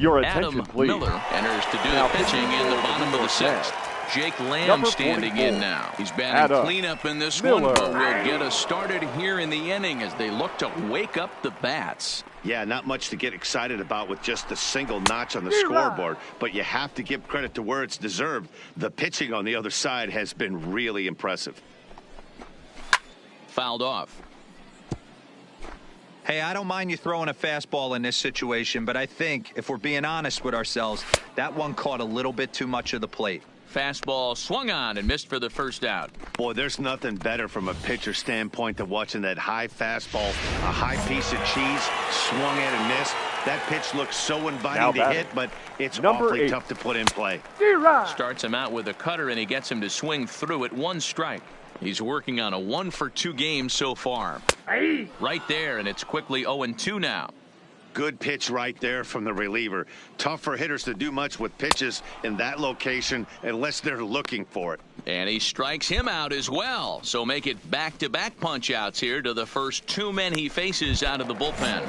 Your attention, Adam please. Miller enters to do Now the pitching in the bottom of the sixth. Jake Lamb Number standing 44. in now. He's batting Adam cleanup in this Miller. one, but will get us started here in the inning as they look to wake up the bats. Yeah, not much to get excited about with just a single notch on the scoreboard, but you have to give credit to where it's deserved. The pitching on the other side has been really impressive. Fouled off. Hey, I don't mind you throwing a fastball in this situation, but I think if we're being honest with ourselves, that one caught a little bit too much of the plate. Fastball swung on and missed for the first out. Boy, there's nothing better from a pitcher standpoint than watching that high fastball, a high piece of cheese, swung at and missed. That pitch looks so inviting to hit, but it's awfully tough to put in play. Starts him out with a cutter, and he gets him to swing through it. One strike. He's working on a 1-for-2 game so far. Right there, and it's quickly 0-2 now. Good pitch right there from the reliever. Tough for hitters to do much with pitches in that location unless they're looking for it. And he strikes him out as well. So make it back-to-back punch-outs here to the first two men he faces out of the bullpen.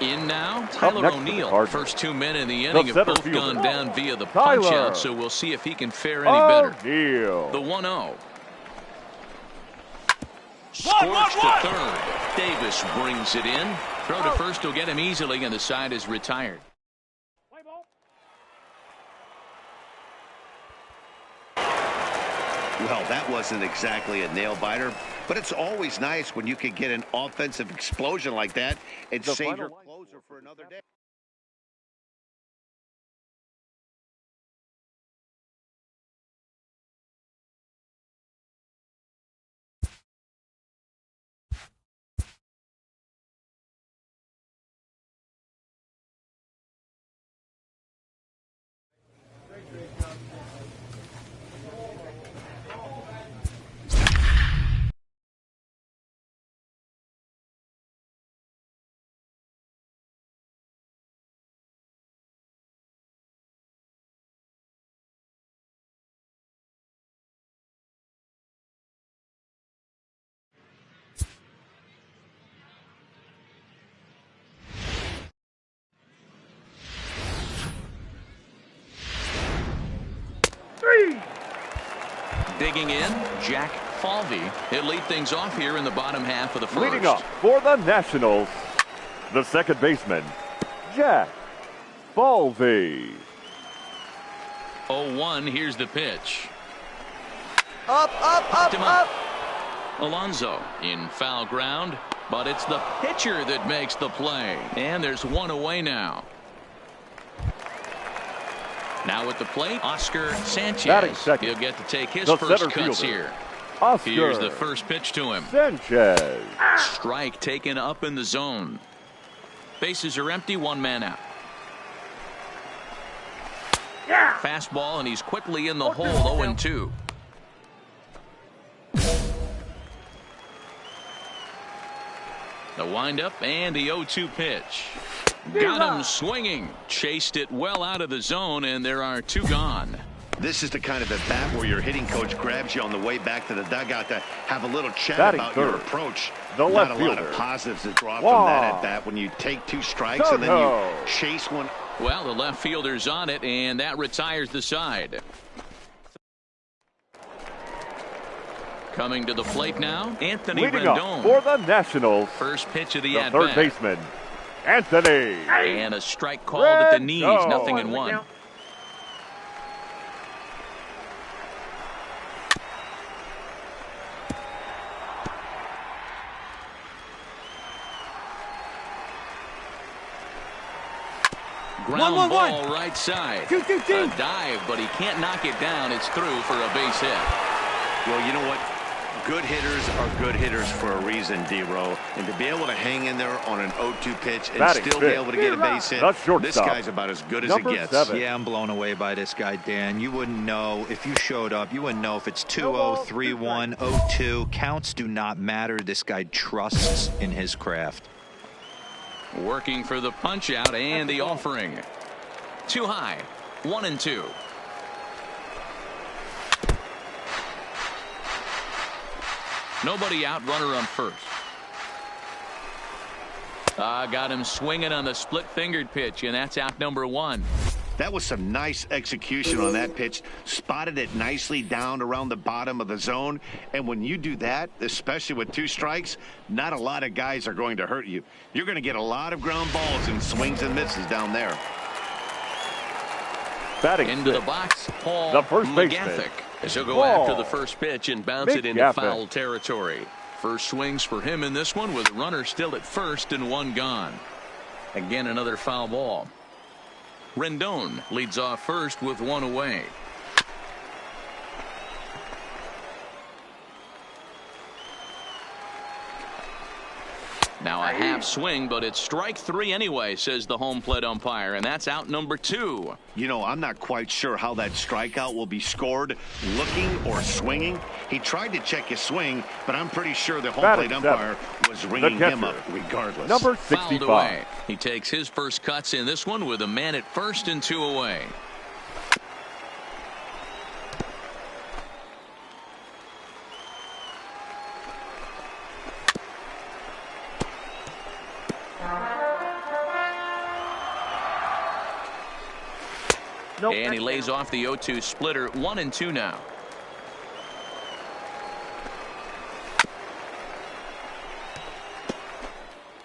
In now, Tyler O'Neill. First two men in the inning have both gone down via the punch-out, so we'll see if he can fare any better. The 1-0. Scorched to third. Davis brings it in. Throw to first will get him easily, and the side is retired. Well, that wasn't exactly a nail-biter, but it's always nice when you can get an offensive explosion like that and save your closer for another day. Digging in, Jack Falvey. He'll lead things off here in the bottom half of the first. Leading up for the Nationals, the second baseman, Jack Falvey. 0-1, here's the pitch. Up. Alonso in foul ground, but it's the pitcher that makes the play. And there's one away now. Now at the plate, Oscar Sanchez. He'll get to take his first cuts here. Oscar Here's the first pitch to him. Sanchez. Strike taken up in the zone. Bases are empty, one man out. Fastball, and he's quickly in the hole, 0-2. The windup and the 0-2 pitch. Got him swinging. Chased it well out of the zone, and there are two gone. This is the kind of at bat where your hitting coach grabs you on the way back to the dugout to have a little chat about your approach. The Not left a lot fielder. of positives that draw from that at bat when you take two strikes and then you chase one. Well, the left fielder's on it, and that retires the side. Coming to the plate now, Anthony Leading up Rendon. for the Nationals, First pitch of the the at-bat. third baseman, Anthony. And a strike called at the knees, Rendon. 0-1. Ground ball right side. A dive, but he can't knock it down. It's through for a base hit. Well, you know what? Good hitters are good hitters for a reason, D-Row. And to be able to hang in there on an 0-2 pitch and still be able to get a base hit, this guy's about as good as it gets. 7. Yeah, I'm blown away by this guy, Dan. You wouldn't know if you showed up. You wouldn't know if it's 2-0, 3-1, 0-2. Counts do not matter. This guy trusts in his craft. Working for the punch out and the offering. Too high. 1-2. Nobody out, runner on first. Got him swinging on the split-fingered pitch, and that's out number 1. That was some nice execution on that pitch. Spotted it nicely down around the bottom of the zone. And when you do that, especially with 2 strikes, not a lot of guys are going to hurt you. You're going to get a lot of ground balls and swings and misses down there. Batting into the box, Paul the first McGathick. As he'll go after the first pitch and bounce it into foul territory. First swings for him in this one with a runner still at first and 1 gone. Again, another foul ball. Rendon leads off first with 1 away. Now a half swing, but it's strike 3 anyway, says the home plate umpire, and that's out number 2. You know, I'm not quite sure how that strikeout will be scored, looking or swinging. He tried to check his swing, but I'm pretty sure the home plate umpire was ringing him up regardless. Number 65. Fouled away. He takes his first cuts in this one with a man at first and 2 away. And he lays off the 0-2 splitter. 1-2 now.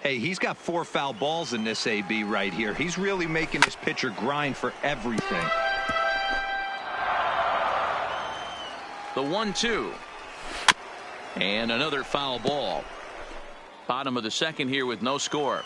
Hey, he's got 4 foul balls in this AB right here. He's really making his pitcher grind for everything. The 1-2. And another foul ball. Bottom of the second here with no score.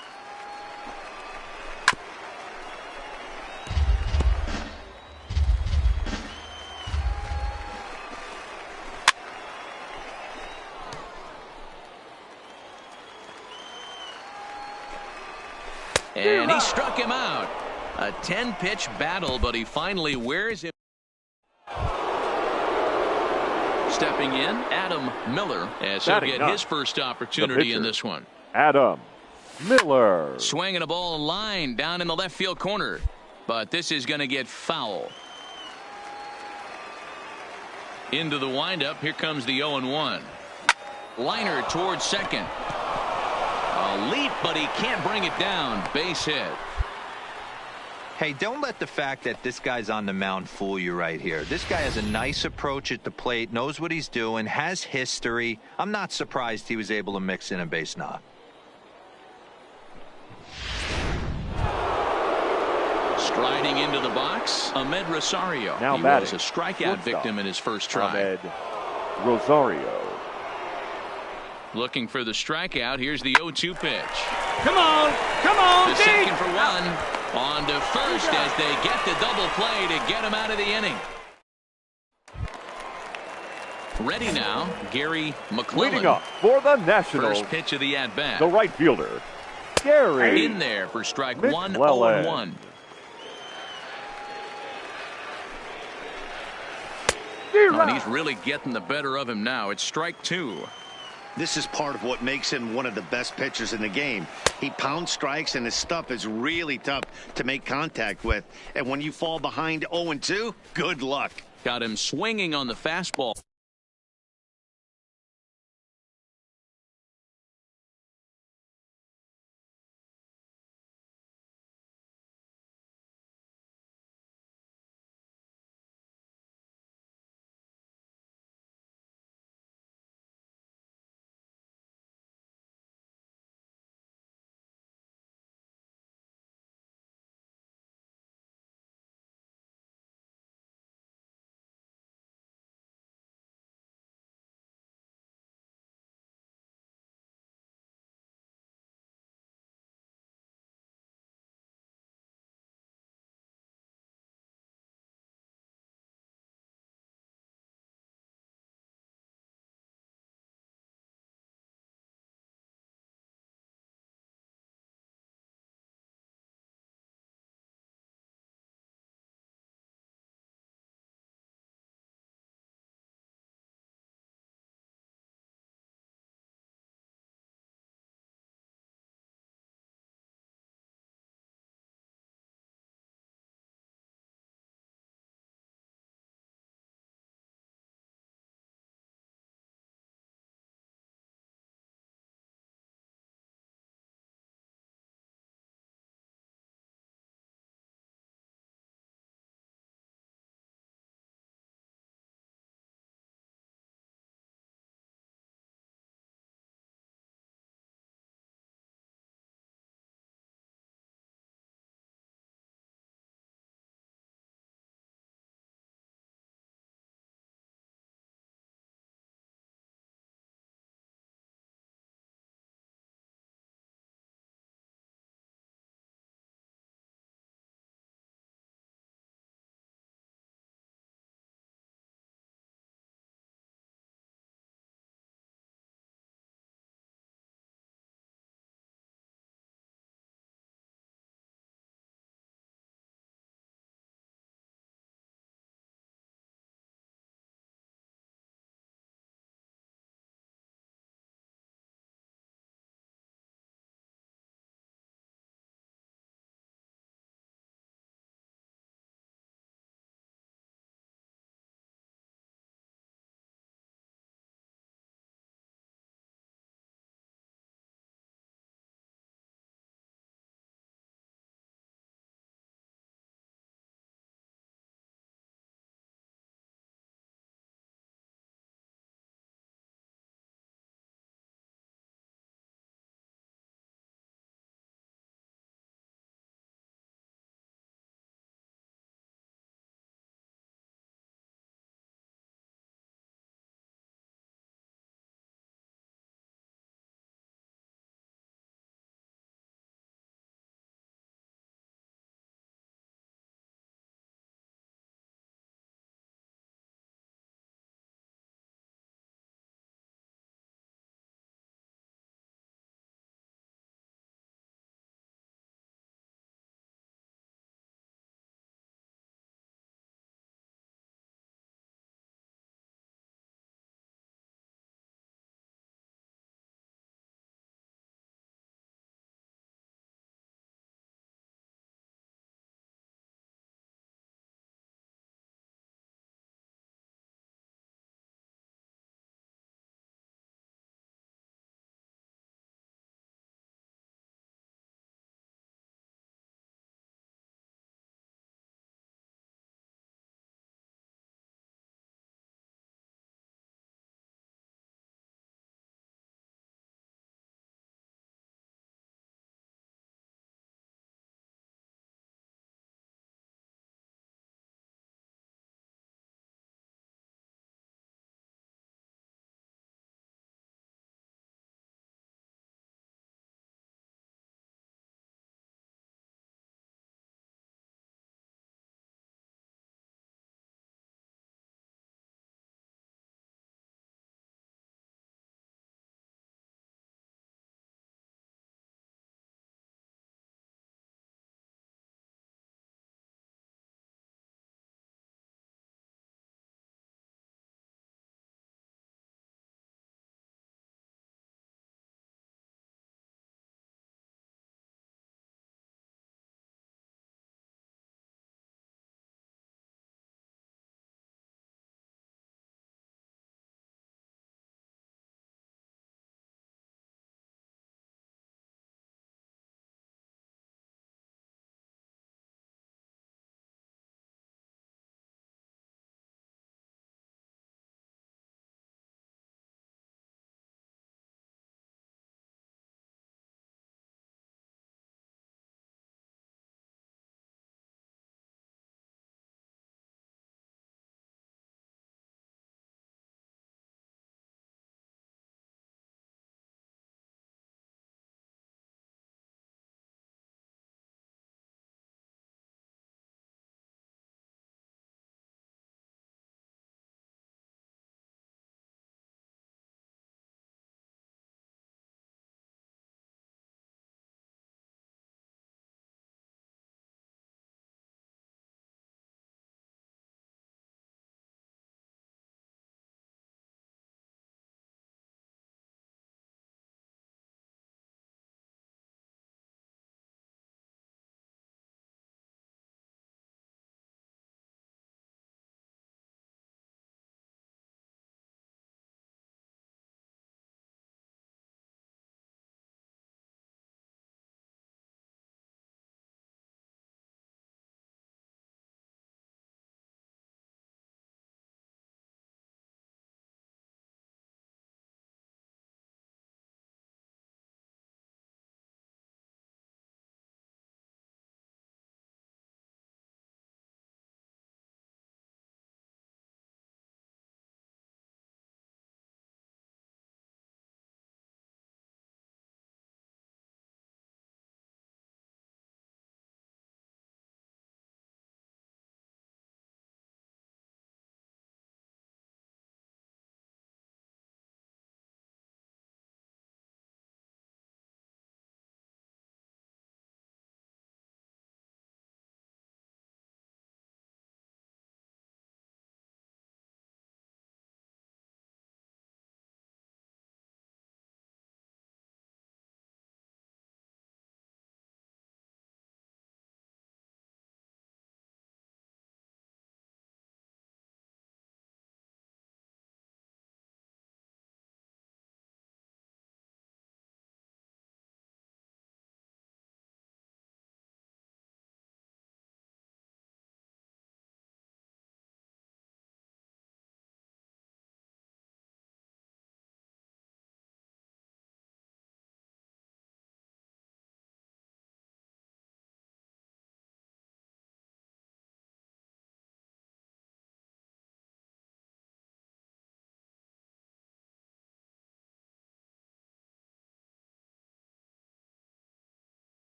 And he struck him out. A 10-pitch battle, but he finally wears him. Stepping in, Adam Miller, as he'll get his first opportunity in this one. Adam Miller. Swinging a ball line down in the left field corner. But this is going to get foul. Into the windup. Here comes the 0-1. Liner towards second. A leap, but he can't bring it down. Base hit. Hey, don't let the fact that this guy's on the mound fool you right here. This guy has a nice approach at the plate, knows what he's doing, has history. I'm not surprised he was able to mix in a base knock. Striding into the box, Ahmed Rosario. Now he batting. was a strikeout victim in his first try. Ahmed Rosario. Looking for the strikeout. Here's the 0-2 pitch. Come on, The second for 1. On to first as they get the double play to get him out of the inning. Ready now, Gary McClellan. Leading up for the Nationals. First pitch of the at-bat. The right fielder, Gary. In there for strike 1, McClellan. 0-1. And he's really getting the better of him now. It's strike 2. This is part of what makes him one of the best pitchers in the game. He pounds strikes, and his stuff is really tough to make contact with. And when you fall behind 0-2, good luck. Got him swinging on the fastball.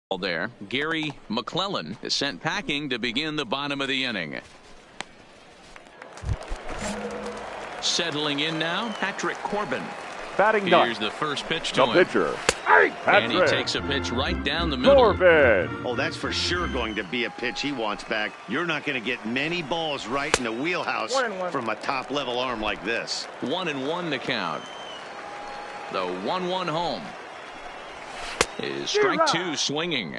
There, Gary McClellan is sent packing to begin the bottom of the inning. Settling in now, Patrick Corbin. Batting Here's the first pitch to him. Pitcher. And he takes a pitch right down the middle. Corbin. Oh, that's for sure going to be a pitch he wants back. You're not going to get many balls right in the wheelhouse from a top-level arm like this. 1-1 to count. The 1-1 home. Is strike two swinging.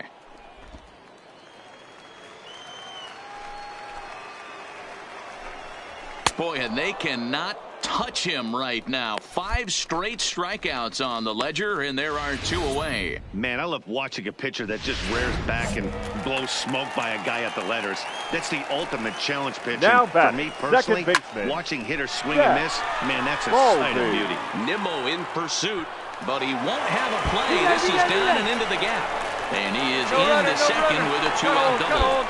Boy, and they cannot touch him right now. 5 straight strikeouts on the ledger, and there are 2 away. Man, I love watching a pitcher that just rears back and blows smoke by a guy at the letters. That's the ultimate challenge pitch. Now for me personally, watching hitters swing and miss, man, that's a sight of beauty. Nimmo in pursuit. But he won't have a play. This is down and into the gap. And he is into second with a 2-out double.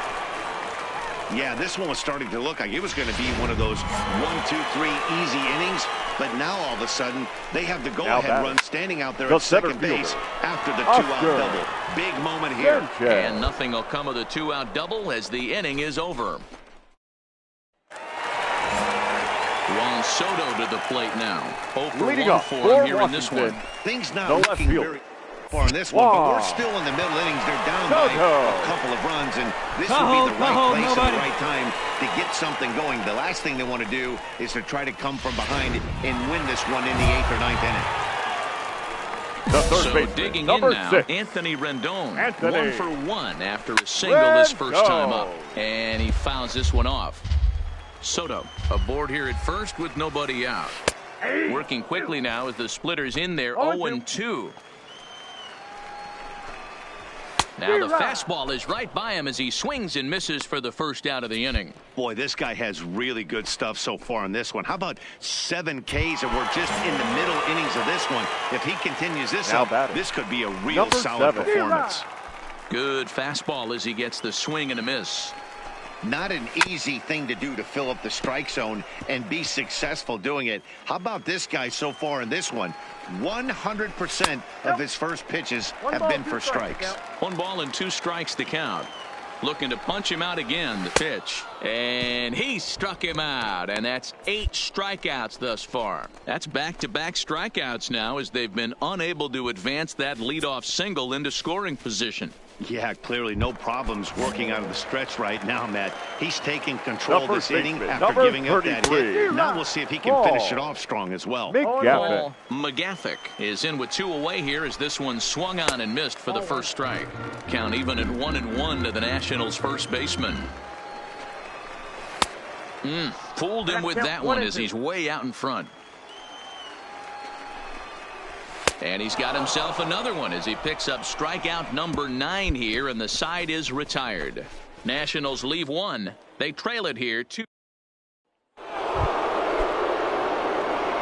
Yeah, this one was starting to look like it was going to be one of those 1, 2, 3 easy innings. But now all of a sudden, they have the go-ahead run standing out there at second base after the 2-out double. Big moment here. And nothing will come of the 2-out double as the inning is over. Juan Soto to the plate now. 0 for 1 for him here in this one. Things not looking very far in this one, but we're still in the middle innings. They're down by a couple of runs, and this would be the right place at the right time to get something going. The last thing they want to do is to try to come from behind and win this one in the 8th or 9th inning. So digging in now, Anthony Rendon. 1 for 1 after a single his first time up. And he fouls this one off. Soto aboard here at first with nobody out. Working quickly now as the splitter's in there. 0-2. Now the fastball is right by him as he swings and misses for the first out of the inning. Boy, this guy has really good stuff so far in this one. How about 7 Ks, and we're just in the middle innings of this one. If he continues this up, this could be a real solid performance. Good fastball as he gets the swing and a miss. Not an easy thing to do to fill up the strike zone and be successful doing it. How about this guy so far in this one? 100% of his first pitches have been for strikes. 1 ball and 2 strikes to count. Looking to punch him out again, the pitch. And he struck him out, and that's 8 strikeouts thus far. That's back-to-back strikeouts now as they've been unable to advance that leadoff single into scoring position. Yeah, clearly no problems working out of the stretch right now, Matt. He's taking control of this inning after giving up that hit. Now we'll see if he can finish it off strong as well. McGathick is in with 2 away here as this one swung on and missed for the first strike. Count even at 1-1 to the Nationals' first baseman. Fooled him with that one as he's way out in front. And he's got himself another one as he picks up strikeout number 9 here, and the side is retired. Nationals leave 1. They trail it here 2.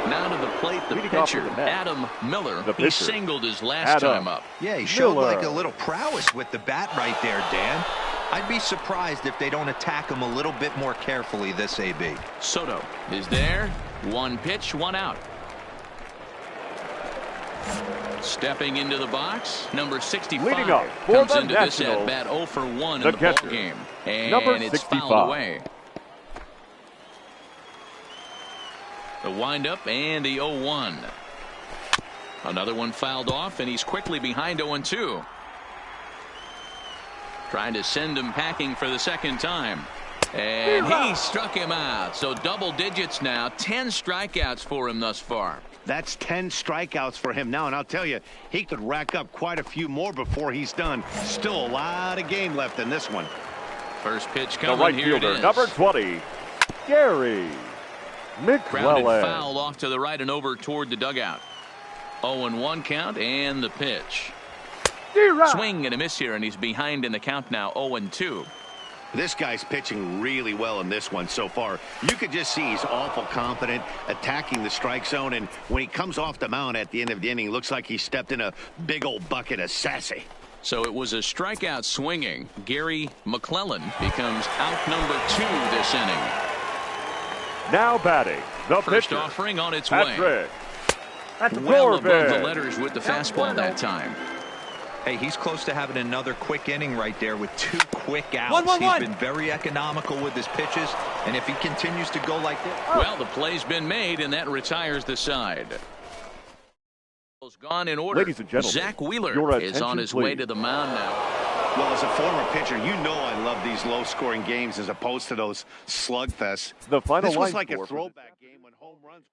Now to the plate, the pitcher, Adam Miller. He singled his last time up. Yeah, he showed like a little prowess with the bat right there, Dan. I'd be surprised if they don't attack him a little bit more carefully this AB. Soto is there. 1 pitch, 1 out. Stepping into the box, number 65 comes into this at bat 0 for 1 in the ball game, and it's fouled away. The windup and the 0-1. Another one fouled off, and he's quickly behind 0-2. Trying to send him packing for the second time. And he struck him out. So double digits now. 10 strikeouts for him thus far. That's 10 strikeouts for him now, and I'll tell you, he could rack up quite a few more before he's done. Still a lot of game left in this one. First pitch coming. The right fielder, number 20, Gary McClellan. Grounded foul off to the right and over toward the dugout. 0-1 count, and the pitch. Swing and a miss here, and he's behind in the count now, 0-2. This guy's pitching really well in this one so far. You could just see he's awful confident, attacking the strike zone, and when he comes off the mound at the end of the inning, looks like he stepped in a big old bucket of sassy. So it was a strikeout swinging. Gary McClellan becomes out number 2 this inning. Now batting, the first pitcher, offering on its way. Patrick Well above the letters with the fastball that time. Hey, he's close to having another quick inning right there with 2 quick outs. 1-1-1. He's been very economical with his pitches, and if he continues to go like this... Well, the play's been made, and that retires the side. Gone in order. Ladies and gentlemen, Zach Wheeler is on his way to the mound now. Well, as a former pitcher, you know I love these low-scoring games as opposed to those slugfests. The final this was line like a score throwback game when home runs.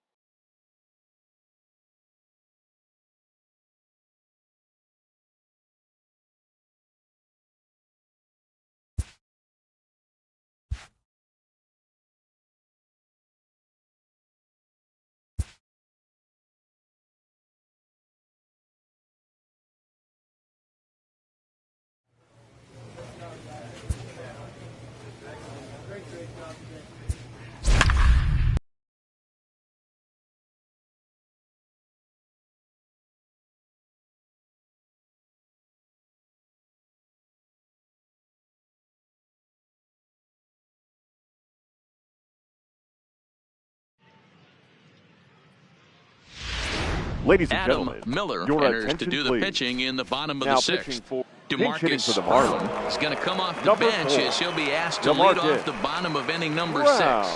Ladies and Adam gentlemen, Miller your enters to do the please. pitching in the bottom of Now the pitching 6th. for DeMarcus the Harlan Marlins. is going to come off the Number bench 4, as he'll be asked to lead off the bottom of inning number 6.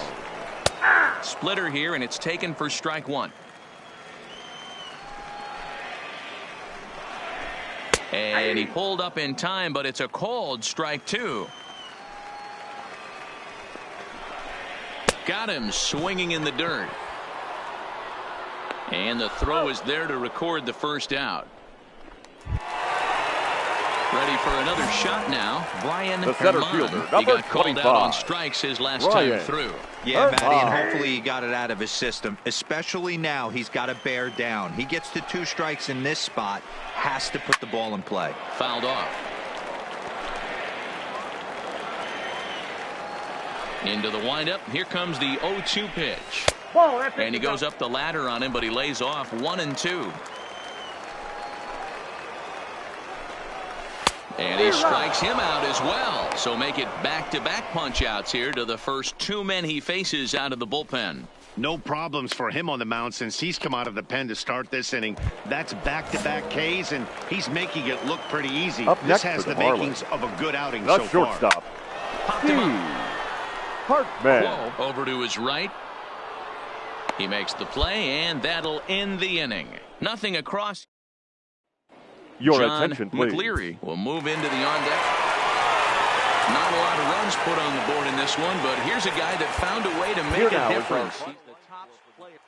Splitter here, and it's taken for strike 1. And he pulled up in time, but it's a called strike 2. Got him swinging in the dirt. And the throw is there to record the first out. Ready for another shot now. Brian The center Herman. fielder, He number got called 25. out on strikes his last time through. Yeah, Matty, and hopefully he got it out of his system. Especially now, he's got to bear down. He gets to 2 strikes in this spot, has to put the ball in play. Fouled off. Into the windup. Here comes the 0-2 pitch. And he goes up the ladder on him, but he lays off 1-2. And he strikes him out as well. So make it back-to-back punch-outs here to the first 2 men he faces out of the bullpen. No problems for him on the mound since he's come out of the pen to start this inning. That's back-to-back Ks, and he's making it look pretty easy. Up This next has for the the Marlins. makings of a good outing The so far. shortstop, Popped him Steve up. Hartman. Whoa, over to his right. He makes the play, and that'll end the inning. Nothing across. Your John attention, please. McLeary will move into the on deck. Not a lot of runs put on the board in this one, but here's a guy that found a way to make a difference. He's the top player.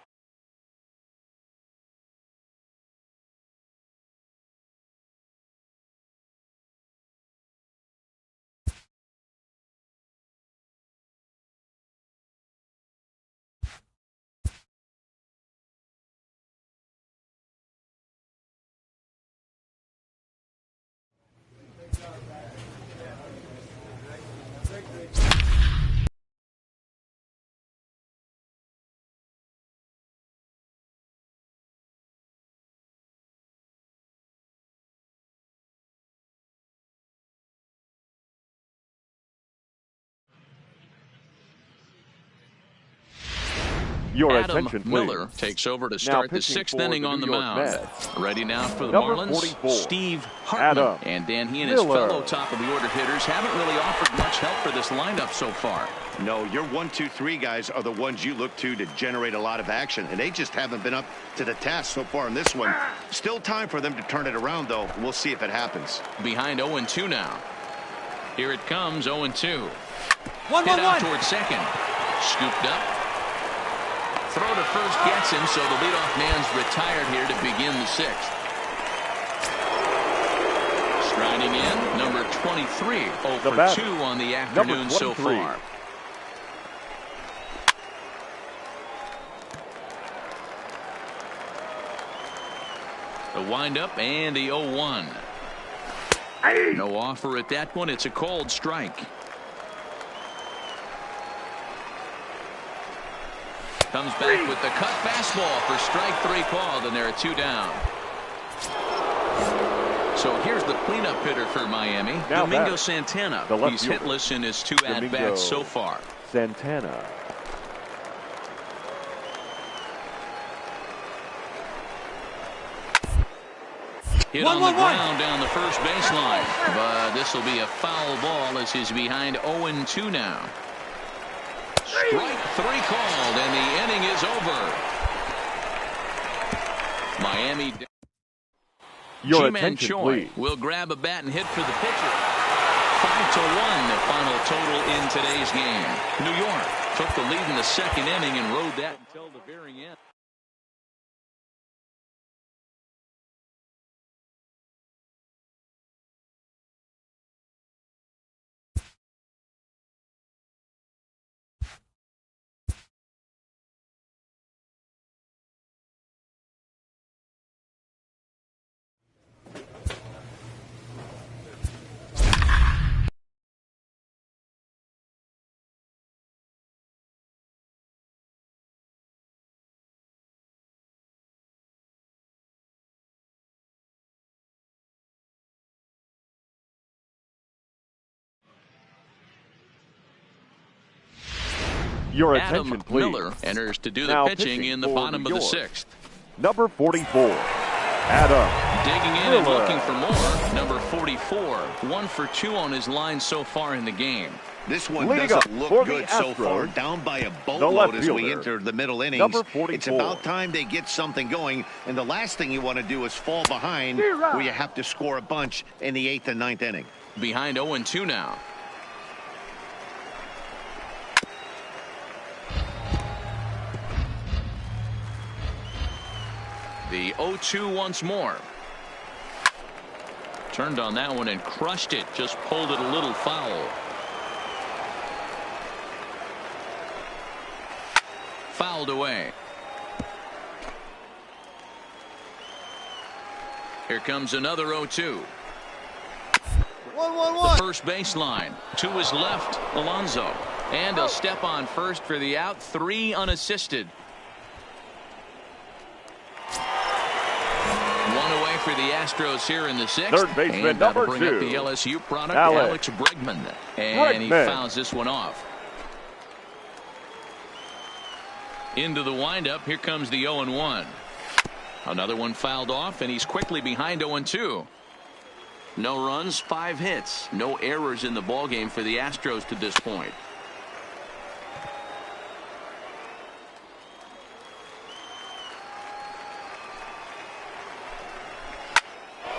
Your Adam attention, please. Miller takes over to start the pitching 6th for inning the on the New York mound. Mets. Ready now for the Number Marlins, 44, Steve Hartman. Adam And Dan, he and his Miller. fellow top-of-the-order hitters haven't really offered much help for this lineup so far. No, your 1, 2, 3 guys are the ones you look to generate a lot of action, and they just haven't been up to the task so far in this one. Still time for them to turn it around, though. We'll see if it happens. Behind 0-2 now. Here it comes, 0-2. 1-1-1. Hit out toward second. Scooped up. Throw to first gets him, so the leadoff man's retired here to begin the 6th. Striding in, number 23, 0 for 2 on the afternoon so far. The windup and the 0-1. No offer at that one. It's a called strike. Comes back with the cut fastball for strike 3 called, and there are 2 down. So here's the cleanup hitter for Miami, Now Domingo back. Santana. The left He's fielder. hitless in his 2 Domingo at-bats so far. Santana. Hit on the ground down the first baseline. But this will be a foul ball as he's behind 0-2 now. Strike 3 called, and the inning is over. Miami. G-Man Choi will grab a bat and hit for the pitcher. 5-1 the final total in today's game. New York took the lead in the second inning and rode that until the very end. Your attention, Adam please. Miller enters to do the Now pitching in the bottom of the 6th. Number 44, Adam Digging in Miller. and looking for more. Number 44, 1 for 2 on his line so far in the game. This one Leading doesn't up look for the good so far. Astros, Down by a the boatload left as we fielder, enter the middle innings. number 44. It's about time they get something going. And the last thing you want to do is fall behind where you have to score a bunch in the 8th and 9th inning. Behind 0-2 now. The 0-2 once more. Turned on that one and crushed it. Just pulled it a little foul. Fouled away. Here comes another 0-2. 1-1-1. The first baseline. To his left, Alonso. And he'll step on first for the out. 3 unassisted. For the Astros here in the 6th. Third baseman, and that'll number bring 2. up the LSU product, Alex Bregman. And he fouls this one off. Into the windup. Here comes the 0-1. Another one fouled off, and he's quickly behind 0-2. No runs, 5 hits. No errors in the ballgame for the Astros to this point.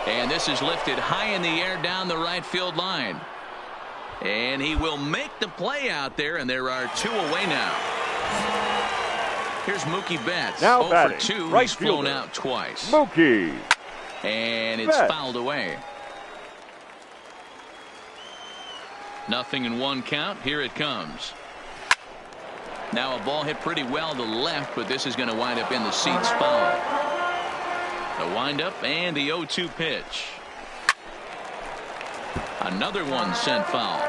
And this is lifted high in the air down the right field line. And he will make the play out there, and there are 2 away now. Here's Mookie Betts. Now 0 batting, for 2. right He's flown fielder, out twice. Mookie. And it's Betts. fouled away. 0-1 count. Here it comes. Now a ball hit pretty well to left, but this is going to wind up in the seats foul. The windup and the 0-2 pitch. Another one sent foul.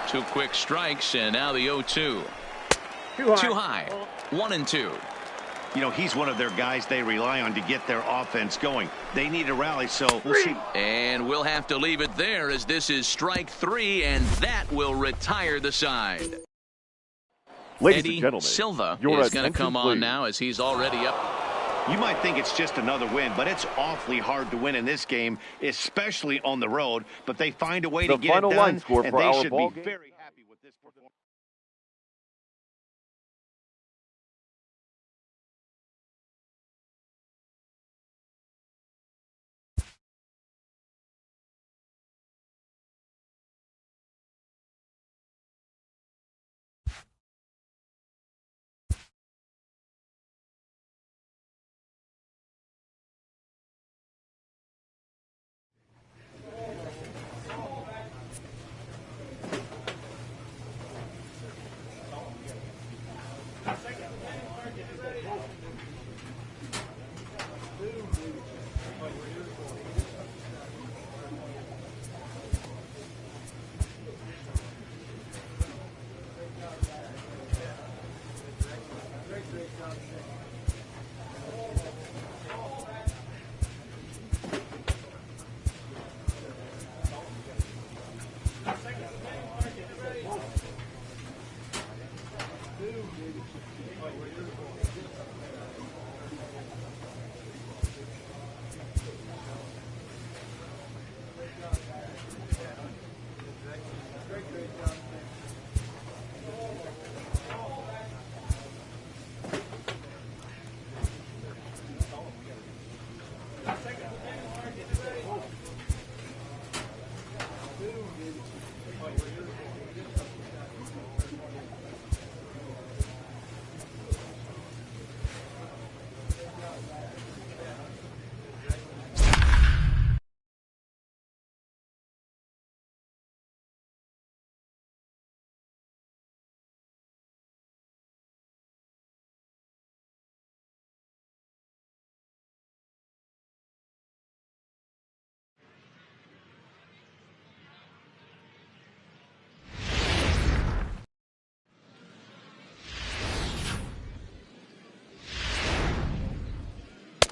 2 quick strikes, and now the 0-2. Too high. 1-2. You know, he's one of their guys they rely on to get their offense going. They need a rally, so we'll see. And we'll have to leave it there as this is strike 3, and that will retire the side. Ladies Eddie and gentlemen, Silva your is going to come attention, on please. now as he's already up. You might think it's just another win, but it's awfully hard to win in this game, especially on the road. But they find a way to The get it final done, line score and for they our should ball be game. very happy with this performance.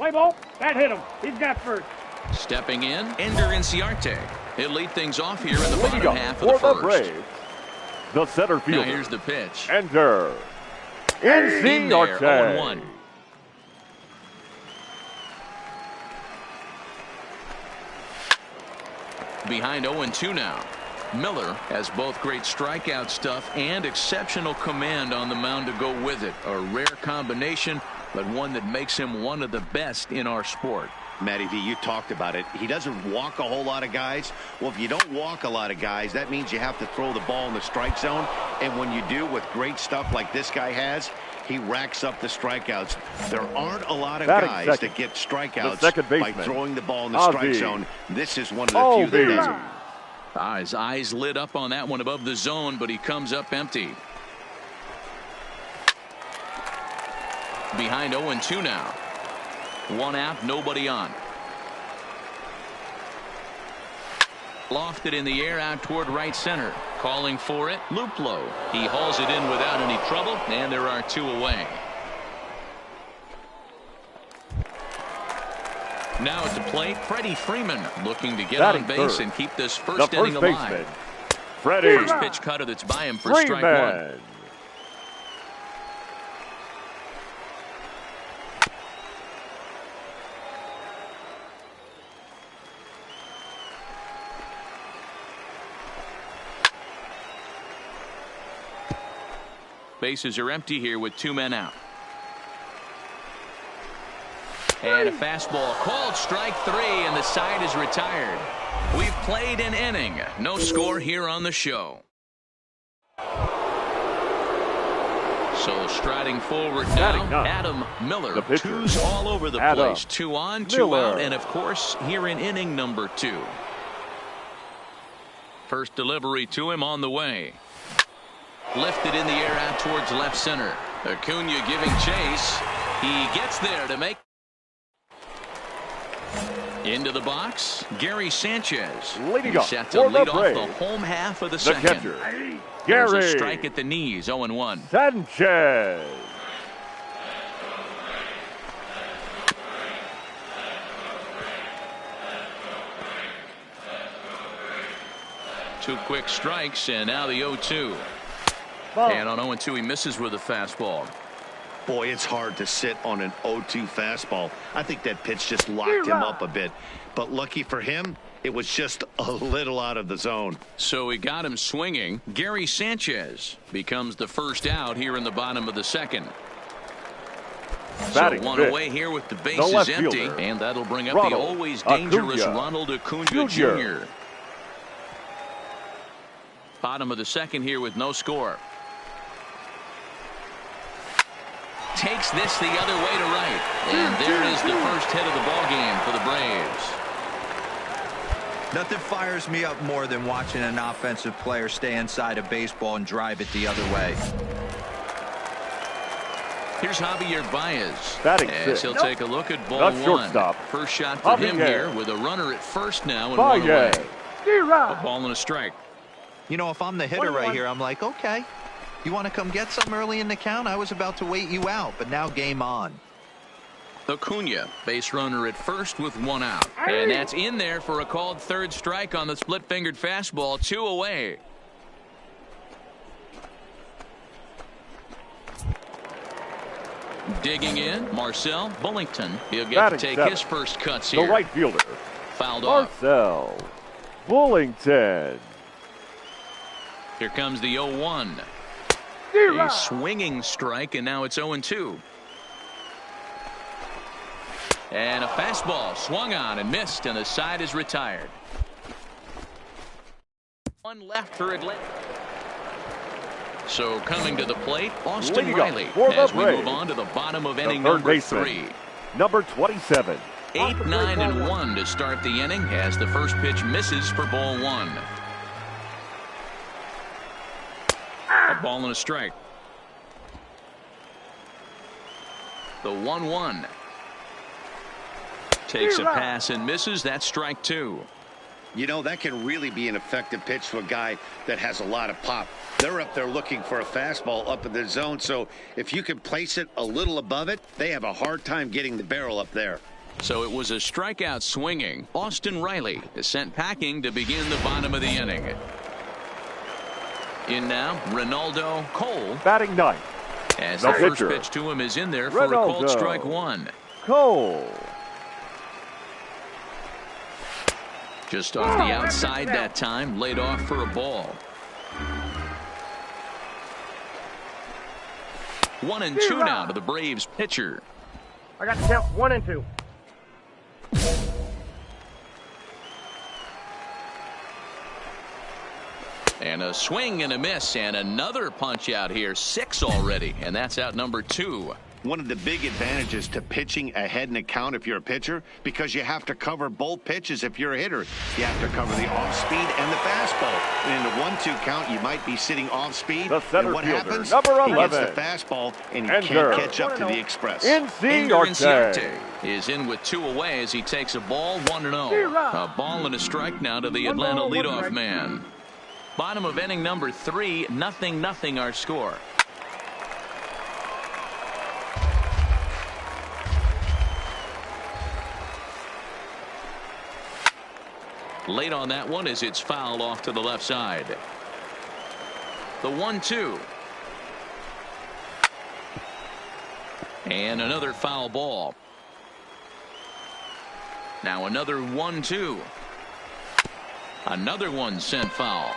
Play ball. That hit him. He's got first. Stepping in, Ender Inciarte. He'll lead things off here in the bottom half of the for the first. Braves, the center fielder. Now here's the pitch. Ender In there, 0-1. Behind 0-2 now. Miller has both great strikeout stuff and exceptional command on the mound to go with it. A rare combination, but one that makes him one of the best in our sport. Matty V, you talked about it. He doesn't walk a whole lot of guys. Well, if you don't walk a lot of guys, that means you have to throw the ball in the strike zone. And when you do with great stuff like this guy has, he racks up the strikeouts. There aren't a lot of guys that get strikeouts by throwing the ball in the strike zone. This is one of the few that doesn't. His eyes lit up on that one above the zone, but he comes up empty. Behind 0-2 now. One out, nobody on. Lofted in the air out toward right center. Calling for it, Luplow. He hauls it in without any trouble, and there are two away. Now at the plate, Freddie Freeman looking to get on base and keep this first inning alive. First pitch cutter that's by him for strike one. Bases are empty here with two men out. And a fastball called strike three, and the side is retired. We've played an inning. No score here on the show. So striding forward now, Adam Miller. Twos all over the place. 2 on, 2 out, and of course here in inning number 2. First delivery to him on the way. Lifted in the air out towards left center. Acuna giving chase. He gets there to make. Into the box, Gary Sanchez. He's set to lead off the home half of the second. Catcher, There's a strike at the knees, 0-1. Sanchez. Two quick strikes, and now the 0-2. And on 0-2, he misses with a fastball. Boy, it's hard to sit on an 0-2 fastball. I think that pitch just locked him up a bit. But lucky for him, it was just a little out of the zone. So he got him swinging. Gary Sanchez becomes the first out here in the bottom of the second. So one away here with the bases empty. And that'll bring up the always dangerous Ronald Acuna Jr. Bottom of the second here with no score. Takes this the other way to right. And there is the first hit of the ball game for the Braves. Nothing fires me up more than watching an offensive player stay inside a baseball and drive it the other way. Here's Javier Baez. As he'll take a look at ball one. First shot for him here with a runner at first now and one away. A ball and a strike. You know, if I'm the hitter right here, I'm like, okay. You want to come get some early in the count? I was about to wait you out, but now game on. Acuna, base runner at first with one out. And that's in there for a called third strike on the split-fingered fastball. 2 away. Digging in, Marcel Bullington. He'll get to take his first cuts here. The right fielder. Fouled off. Marcel Bullington. Here comes the 0-1. A swinging strike, and now it's 0-2. And a fastball swung on and missed, and the side is retired. One left for Atlanta. So coming to the plate, Austin Riley as we move on to the bottom of inning number 3. Number 27. 8, 9, and 1 to start the inning as the first pitch misses for ball 1. A ball and a strike. The 1-1. Takes a pass and misses. That's strike 2. You know, that can really be an effective pitch to a guy that has a lot of pop. They're up there looking for a fastball up in the zone, so if you can place it a little above it, they have a hard time getting the barrel up there. So it was a strikeout swinging. Austin Riley is sent packing to begin the bottom of the inning. In now, Ronaldo Cole. Batting ninth. As the first pitch to him is in there for a called strike one. Cole. Just off the outside that time, laid off for a ball. 1-2 now to the Braves pitcher. I got the count 1-2. And a swing and a miss, and another punch out here. 6 already, and that's out number 2. One of the big advantages to pitching ahead in a count if you're a pitcher, because you have to cover both pitches if you're a hitter. You have to cover the off-speed and the fastball. And in the 1-2 count, you might be sitting off-speed. And what happens? Number 11. He gets the fastball, and he can't catch up to the express. Inciarte is in with 2 away as he takes a ball, 1-0. A ball and a strike now to the Atlanta leadoff man. Bottom of inning number 3, 0-0 our score. Late on that one as it's fouled off to the left side. The 1-2. And another foul ball. Now another 1-2. Another one sent foul.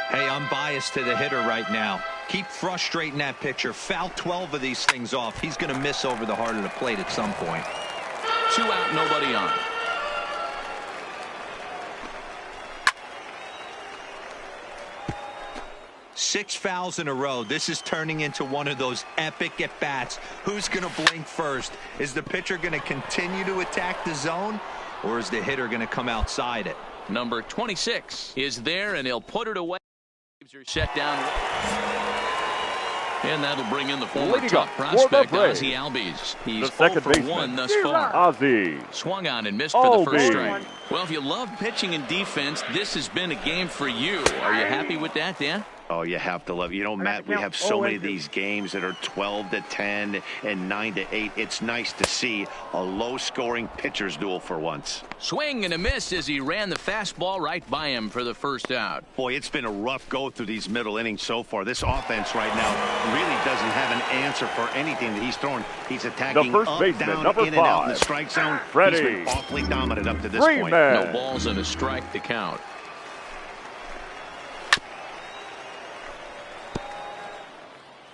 Hey, I'm biased to the hitter right now. Keep frustrating that pitcher. Foul 12 of these things off. He's going to miss over the heart of the plate at some point. 2 out, nobody on. Six fouls in a row. This is turning into one of those epic at-bats. Who's going to blink first? Is the pitcher going to continue to attack the zone, or is the hitter going to come outside it? Number 26 is there, and he'll put it away. Are set down. And that'll bring in the former top prospect, Ozzie Albies. He's 0 for 1 thus far. Ozzie. Swung on and missed for the first strike. Well, if you love pitching and defense, this has been a game for you. Are you happy with that, Dan? Oh, you have to love it. You know, Matt, we have so many of these games that are 12-10 and 9-8. It's nice to see a low-scoring pitcher's duel for once. Swing and a miss as he ran the fastball right by him for the first out. Boy, it's been a rough go through these middle innings so far. This offense right now really doesn't have an answer for anything that he's throwing. He's attacking the first up, baseman, down, number in and out in the strike zone. Freddie. He's been awfully dominant up to this point. No balls and a strike to count.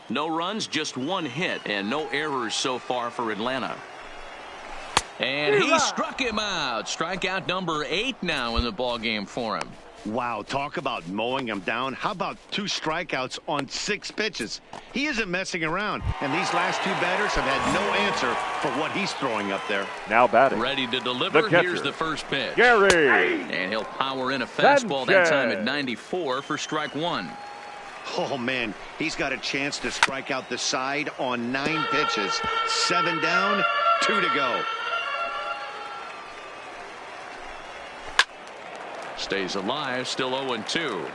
No runs, just 1 hit, and no errors so far for Atlanta. And he struck him out. Strikeout number 8 now in the ballgame for him. Wow, talk about mowing him down. How about 2 strikeouts on 6 pitches? He isn't messing around, and these last 2 batters have had no answer for what he's throwing up there. Now batting. Ready to deliver. Here's the first pitch. Gary. And he'll power in a fastball that time at 94 for strike 1. Oh, man, he's got a chance to strike out the side on 9 pitches. 7 down, 2 to go. Stays alive, still 0-2.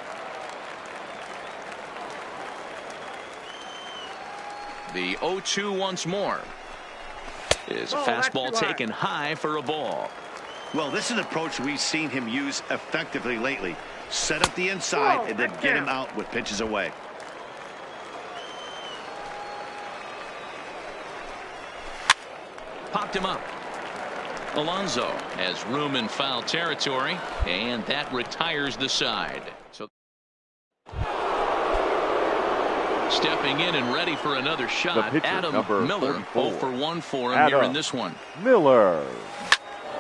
The 0-2 once more. Is a fastball taken high for a ball. Well, this is an approach we've seen him use effectively lately. Set up the inside and then get him out with pitches away. Popped him up. Alonso has room in foul territory, and that retires the side. So stepping in and ready for another shot, pitcher, Adam Miller. 0 for 1 for him here in this one. Miller.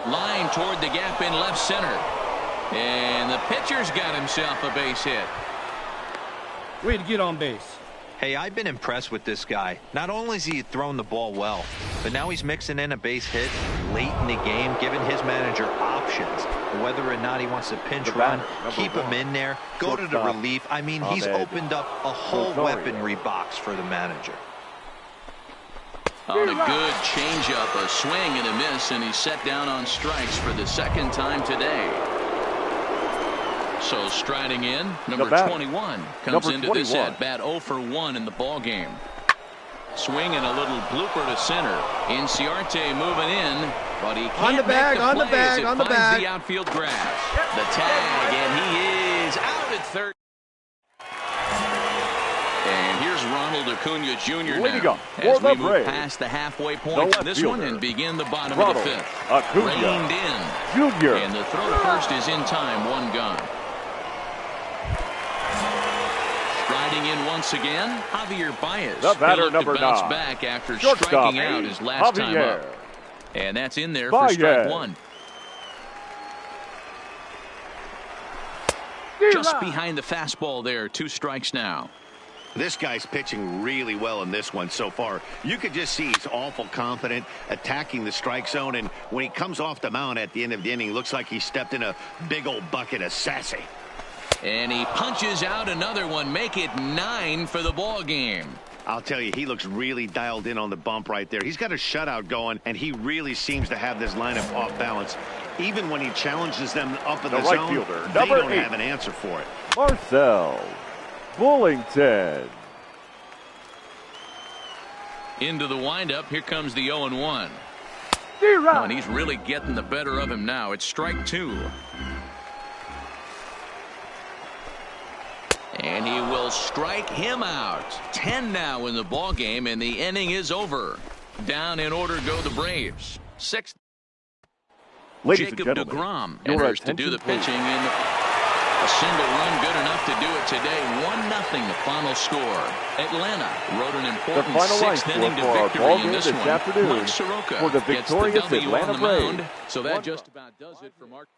Line toward the gap in left center. And the pitcher's got himself a base hit. Way to get on base. Hey, I've been impressed with this guy. Not only has he thrown the ball well, but now he's mixing in a base hit late in the game, giving his manager options. Whether or not he wants to pinch run, keep him in there, go to the relief. I mean, he's opened up a whole weaponry box for the manager. On a good changeup, a swing and a miss, and he's set down on strikes for the second time today. So striding in, number 21 comes into this at bat 0 for 1 in the ball game. Swing and a little blooper to center. Inciarte moving in, but he can't on the bag, make the play as it on the finds bag. the outfield grass. The tag, and he is out at third. And here's Ronald Acuna Jr. now as we move past the halfway point in this one and begin the bottom of the fifth. Reined in. Jr. And the throw to first is in time, one gone. Striding in once again, Javier Baez. The batter, He'll look number to bounce 9. back after Shortstop, striking out his last time up. And that's in there for strike one. Just behind the fastball there, 2 strikes now. This guy's pitching really well in this one so far. You could just see he's awful confident attacking the strike zone, and when he comes off the mound at the end of the inning, looks like he stepped in a big old bucket of sassy. And he punches out another one, make it 9 for the ball game. I'll tell you, he looks really dialed in on the bump right there. He's got a shutout going, and he really seems to have this lineup off balance. Even when he challenges them up in the right zone, fielder, they don't 8. have an answer for it. Marcel Bullington. Into the windup. Here comes the 0-1. And he's really getting the better of him now. It's strike 2. And he will strike him out. 10 now in the ball game, and the inning is over. Down in order go the Braves. 6th. Jacob deGrom enters to do the pitching, and a single run good enough to do it today. 1-0 the final score. Atlanta wrote an important 6th inning to victory in this one. Mike Soroka for the gets the victorious W Atlanta on the mound. Braves. So that just about does it for Mark.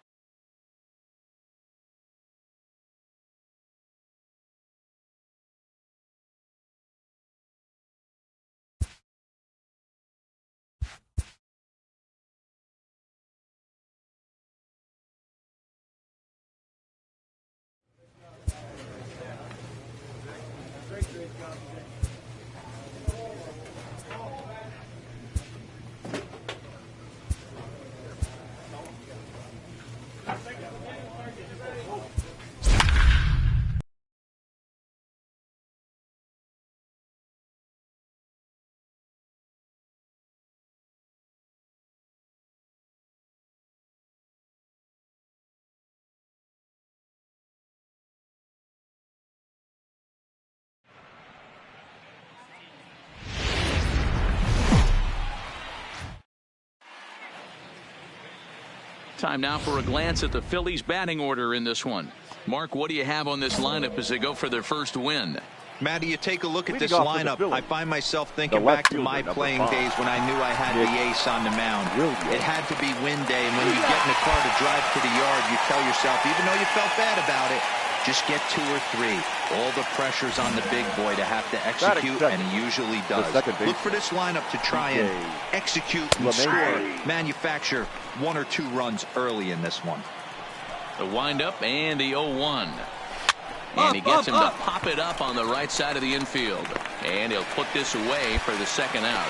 Time now for a glance at the Phillies batting order in this one. Mark, what do you have on this lineup as they go for their first win? Matty, you take a look at this lineup. I find myself thinking back to my playing days when I knew I had the ace on the mound. It had to be win day, and when you get in the car to drive to the yard, you tell yourself, even though you felt bad about it, just get 2 or 3. All the pressure's on the big boy to have to execute, and he usually does. Look for this lineup to try and execute and score, manufacture 1 or 2 runs early in this one. The windup and the 0-1. And he gets him to pop it up on the right side of the infield. And he'll put this away for the second out.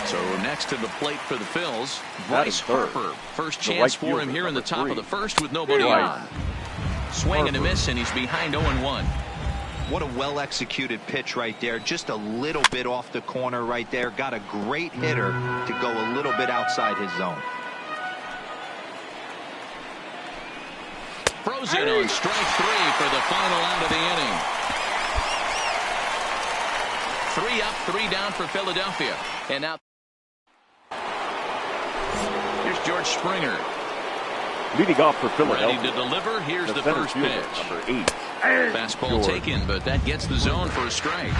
So next to the plate for the Phils, Bryce Harper. First chance for him here in the top of the first with nobody on. Swing and a miss, and he's behind 0-1. What a well-executed pitch right there. Just a little bit off the corner right there. Got a great hitter to go a little bit outside his zone. Frozen on strike 3 for the final out of the inning. 3 up, 3 down for Philadelphia. And now here's George Springer. Leading off for Philadelphia. Ready to deliver. Here's the first pitch. Number 8. Fastball taken, but that gets the zone for a strike.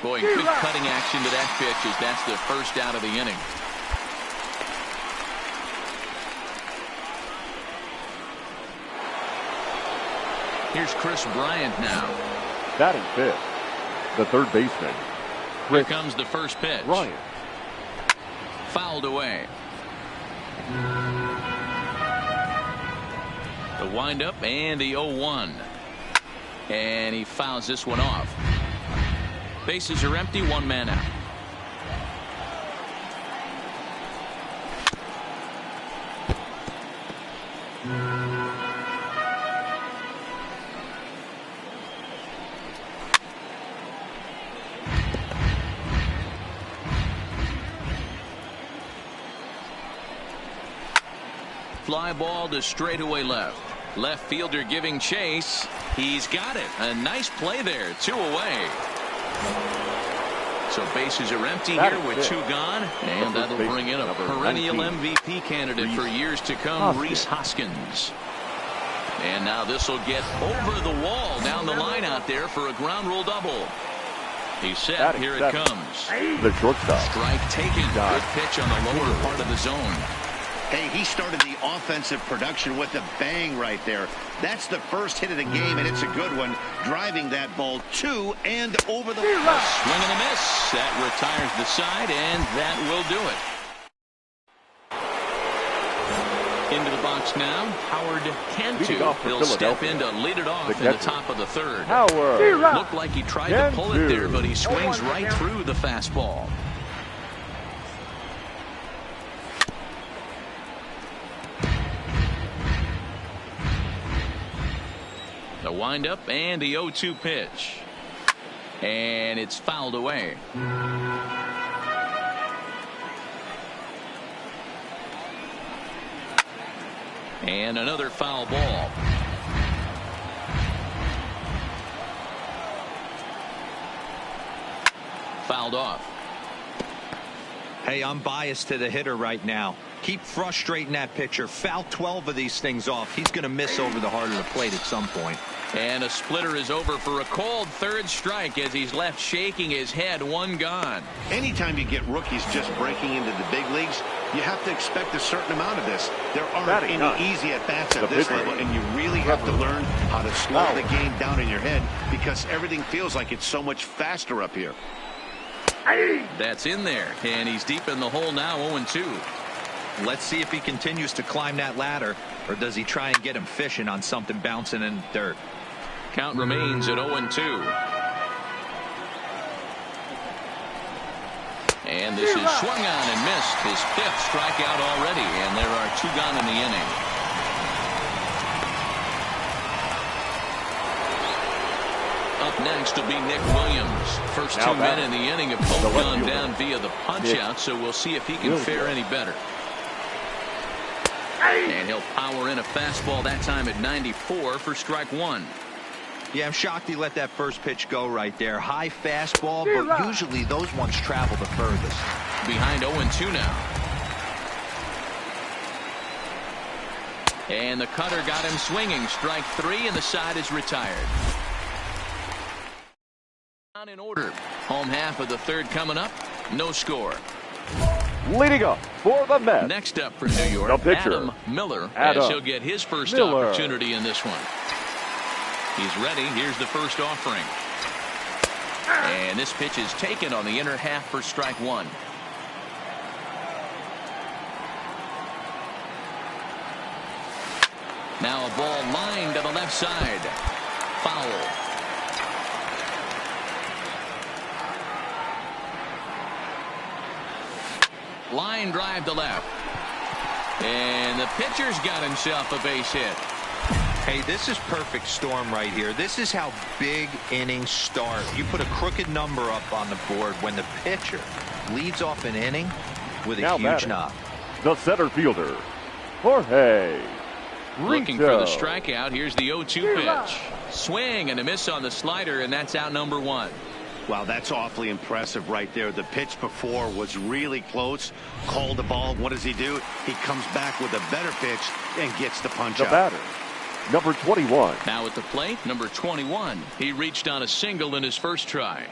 Boy, good cutting action to that pitch as that's the first out of the inning. Here's Chris Bryant now. Batting 5th, the third baseman. Here comes the first pitch. Bryant. Fouled away. The windup and the 0-1. And he fouls this one off. Bases are empty, one man out. Fly ball to straightaway left. Left fielder giving chase. He's got it. A nice play there. 2 away. So bases are empty here with 2 gone. And that'll bring in a perennial MVP candidate for years to come, Rhys Hoskins. And now this will get over the wall down the line out there for a ground rule double. He's set. Here it comes. The shortstop. Strike taken. Good pitch on the lower part of the zone. Hey, he started the offensive production with a bang right there. That's the first hit of the game, and it's a good one. Driving that ball to and over the wall. Swing and a miss. That retires the side, and that will do it. Into the box now, Howard Cantu. He'll step in to lead it off in the top of the third. Howard. Looked like he tried to pull it there, but he swings right through the fastball. The windup and the 0-2 pitch. And it's fouled away. And another foul ball. Fouled off. Hey, I'm biased to the hitter right now. Keep frustrating that pitcher. Foul 12 of these things off. He's going to miss over the heart of the plate at some point. And a splitter is over for a cold third strike as he's left shaking his head. 1 gone. Anytime you get rookies just breaking into the big leagues, you have to expect a certain amount of this. There aren't any easy at-bats at this level, and you really have to learn how to slow the game down in your head because everything feels like it's so much faster up here. That's in there, and he's deep in the hole now, 0-2. Let's see if he continues to climb that ladder, or does he try and get him fishing on something bouncing in the dirt. Count remains at 0-2. And this is swung on and missed. His 5th strikeout already, and there are 2 gone in the inning. Up next will be Nick Williams. First 2 men in the inning have both gone down via the punch-out, so we'll see if he can fare any better. And he'll power in a fastball that time at 94 for strike 1. Yeah, I'm shocked he let that first pitch go right there. High fastball, but usually those ones travel the furthest. Behind 0-2 now. And the cutter got him swinging. Strike 3, and the side is retired. In order. Home half of the third coming up. No score. Leading up for the Mets. Next up for New York, Adam Miller, as he'll get his first opportunity in this one. He's ready. Here's the first offering. And this pitch is taken on the inner half for strike 1. Now a ball lined to the left side. Foul. Line drive to left. And the pitcher's got himself a base hit. Hey, this is perfect storm right here. This is how big innings start. You put a crooked number up on the board when the pitcher leads off an inning with a huge knock. The center fielder, Jorge. Looking for the strikeout. Here's the 0-2 pitch. Swing and a miss on the slider, and that's out number 1. Wow, that's awfully impressive right there. The pitch before was really close. Called the ball. What does he do? He comes back with a better pitch and gets the punch out. The batter, number 21. Now at the plate, number 21. He reached on a single in his first try.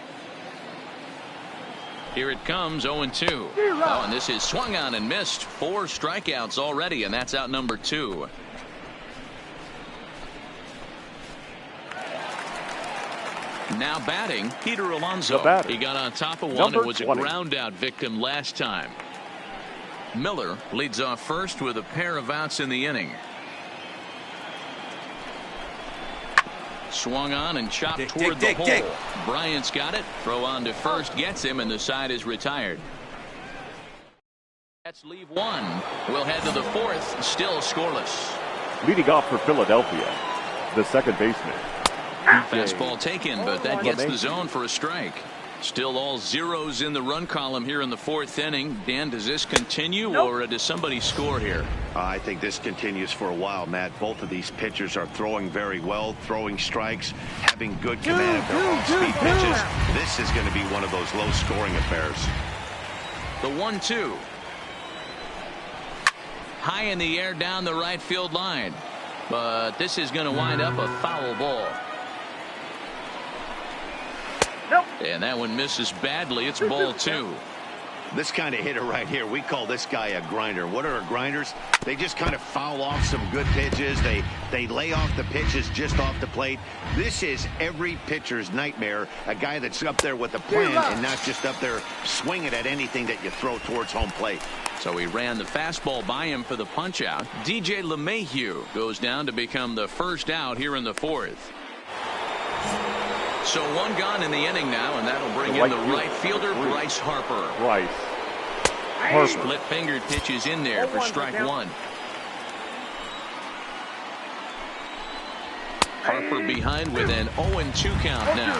Here it comes, 0-2. Oh, and this is swung on and missed. 4 strikeouts already, and that's out number 2. Now batting, Peter Alonso. He got on top of one and was a ground out victim last time. Miller leads off first with a pair of outs in the inning. Swung on and chopped toward the hole. Bryant's got it. Throw on to first gets him, and the side is retired. Let's leave one. We'll head to the fourth. Still scoreless. Leading off for Philadelphia, the second baseman. Fastball taken, but that gets the zone for a strike. Still all zeros in the run column here in the fourth inning. Dan, does this continue or does somebody score here? I think this continues for a while, Matt. Both of these pitchers are throwing very well, throwing strikes, having good command of their off-speed pitches. This is going to be one of those low-scoring affairs. The 1-2. High in the air down the right field line. But this is going to wind up a foul ball. And that one misses badly. It's ball 2. This kind of hitter right here, we call this guy a grinder. What are grinders? They just kind of foul off some good pitches. They lay off the pitches just off the plate. This is every pitcher's nightmare. A guy that's up there with a plan and not just up there swinging at anything that you throw towards home plate. So he ran the fastball by him for the punch out. DJ LeMahieu goes down to become the first out here in the fourth. So one gone in the inning now, and that'll bring in the right fielder, Bryce Harper. Split-fingered pitches in there for strike one. Harper behind with an 0-2 count now.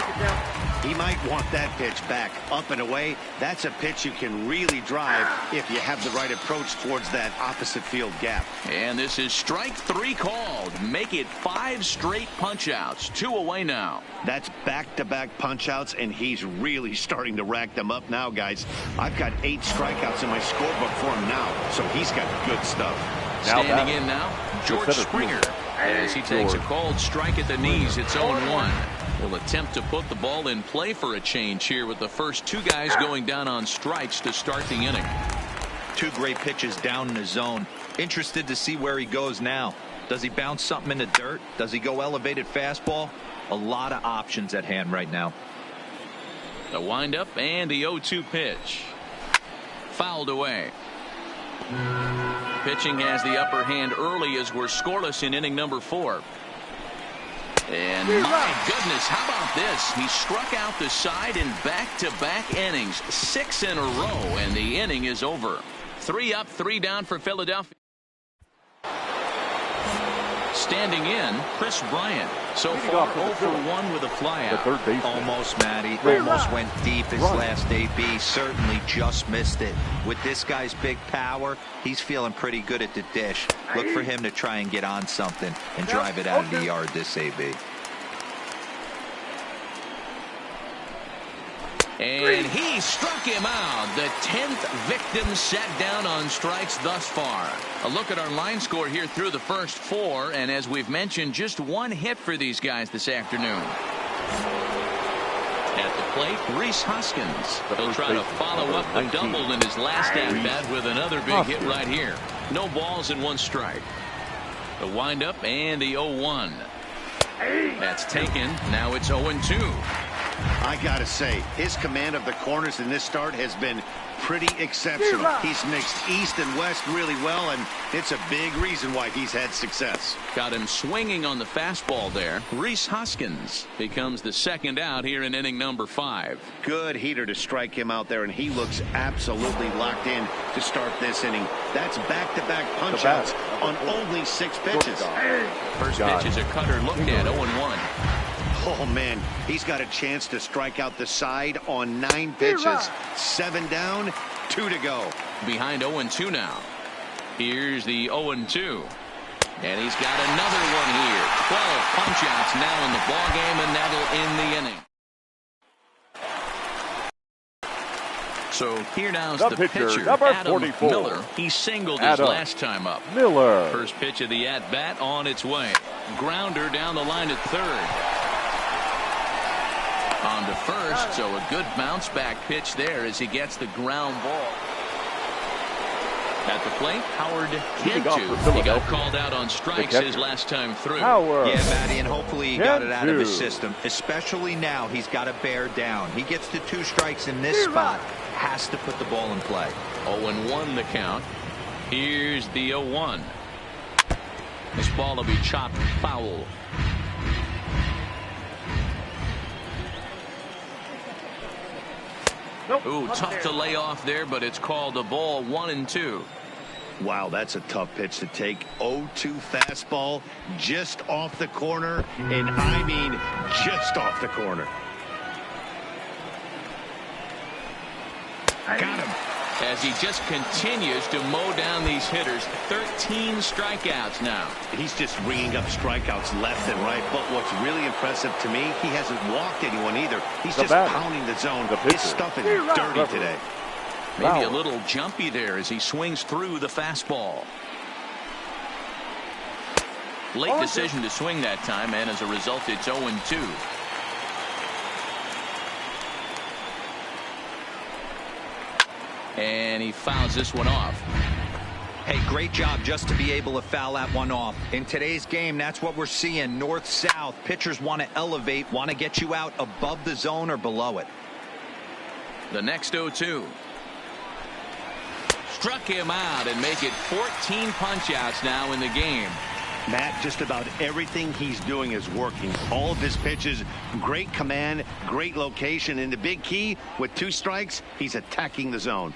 He might want that pitch back, up and away. That's a pitch you can really drive if you have the right approach towards that opposite field gap. And this is strike 3 called. Make it 5 straight punch-outs. 2 away now. That's back-to-back punch-outs, and he's really starting to rack them up now, guys. I've got 8 strikeouts in my scorebook for him now, so he's got good stuff. Standing in now, George Springer. As he takes a called strike at the knees, it's 0-1. Will attempt to put the ball in play for a change here with the first 2 guys going down on strikes to start the inning. 2 great pitches down in the zone. Interested to see where he goes now. Does he bounce something in the dirt? Does he go elevated fastball? A lot of options at hand right now. The windup and the 0-2 pitch. Fouled away. Pitching has the upper hand early as we're scoreless in inning number 4. And my goodness, how about this? He struck out the side in back-to-back innings, 6 in a row, and the inning is over. 3 up, 3 down for Philadelphia. Standing in, Chris Bryant. So far 0 for 1 with a flyout. Almost, Matty. Almost went deep his last AB. Certainly just missed it. With this guy's big power, he's feeling pretty good at the dish. Look for him to try and get on something and drive it out of the yard this AB. And he struck him out. The 10th victim set down on strikes thus far. A look at our line score here through the first 4. And as we've mentioned, just 1 hit for these guys this afternoon. At the plate, Rhys Hoskins. He'll try to follow up the double in his last at-bat with another big hit right here. No balls and 1 strike. The windup and the 0-1. That's taken. Now it's 0-2. I gotta say, his command of the corners in this start has been pretty exceptional. He's mixed east and west really well, and it's a big reason why he's had success. Got him swinging on the fastball there. Rhys Hoskins becomes the second out here in inning number 5. Good heater to strike him out there, and he looks absolutely locked in to start this inning. That's back-to-back punch-outs on only 6 pitches. First pitch is a cutter looked at, 0-1. Oh, man, he's got a chance to strike out the side on 9 pitches. 7 down, 2 to go. Behind 0-2 now. Here's the 0-2. And he's got another one here. 12 punch-outs now in the ballgame, and that'll end the inning. So here now is the pitcher, Adam Miller. He singled his last time up. First pitch of the at-bat on its way. Grounder down the line at third. On to first, so a good bounce back pitch there as he gets the ground ball. At the plate, Howard Cantu. He got called out on strikes his last time through. Yeah, Matty, and hopefully he got it out of his system. Especially now, he's got to bear down. He gets to 2 strikes in this spot. Has to put the ball in play. 0-1 the count. Here's the 0-1. This ball will be chopped foul. Nope. Ooh, tough to lay off there, but it's called a ball, 1-2. Wow, that's a tough pitch to take. 0-2 fastball just off the corner, and I mean just off the corner. Got him. As he just continues to mow down these hitters. 13 strikeouts now. He's just ringing up strikeouts left and right. But what's really impressive to me, he hasn't walked anyone either. He's just pounding the zone. His stuff is dirty today. Maybe a little jumpy there as he swings through the fastball. Late decision to swing that time, and as a result, it's 0-2. And he fouls this one off. Hey, great job just to be able to foul that one off. In today's game, that's what we're seeing. North-south. Pitchers want to elevate, want to get you out above the zone or below it. The next 0-2. Struck him out and make it 14 punch-outs now in the game. Matt, just about everything he's doing is working. All of his pitches, great command, great location, and the big key, with 2 strikes, he's attacking the zone.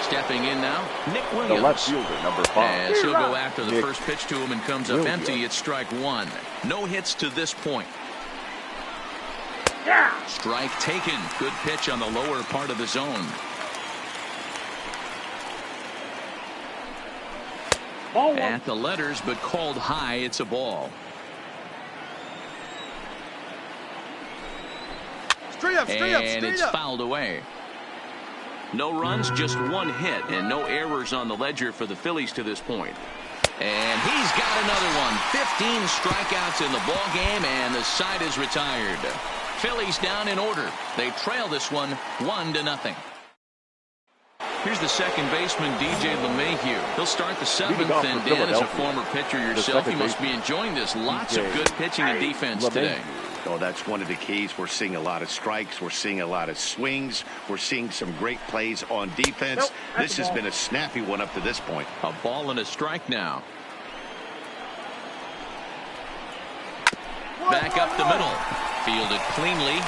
Stepping in now, Nick Williams. The left fielder, number 5. As he'll go after the first pitch to him and comes up empty. It's strike 1. No hits to this point. Strike taken. Good pitch on the lower part of the zone. At the letters, but called high. It's a ball. And it's fouled away. No runs, just 1 hit, and no errors on the ledger for the Phillies to this point. And he's got another one. 15 strikeouts in the ball game, and the side is retired. Phillies down in order. They trail this one 1-0. Here's the second baseman, DJ LeMahieu. He'll start the 7th, and Dan, as a former pitcher yourself, you must be enjoying this. Lots of good pitching and defense today. Oh, that's one of the keys. We're seeing a lot of strikes. We're seeing a lot of swings. We're seeing some great plays on defense. This has been a snappy one up to this point. A ball and a strike now. Back up the middle. Fielded cleanly.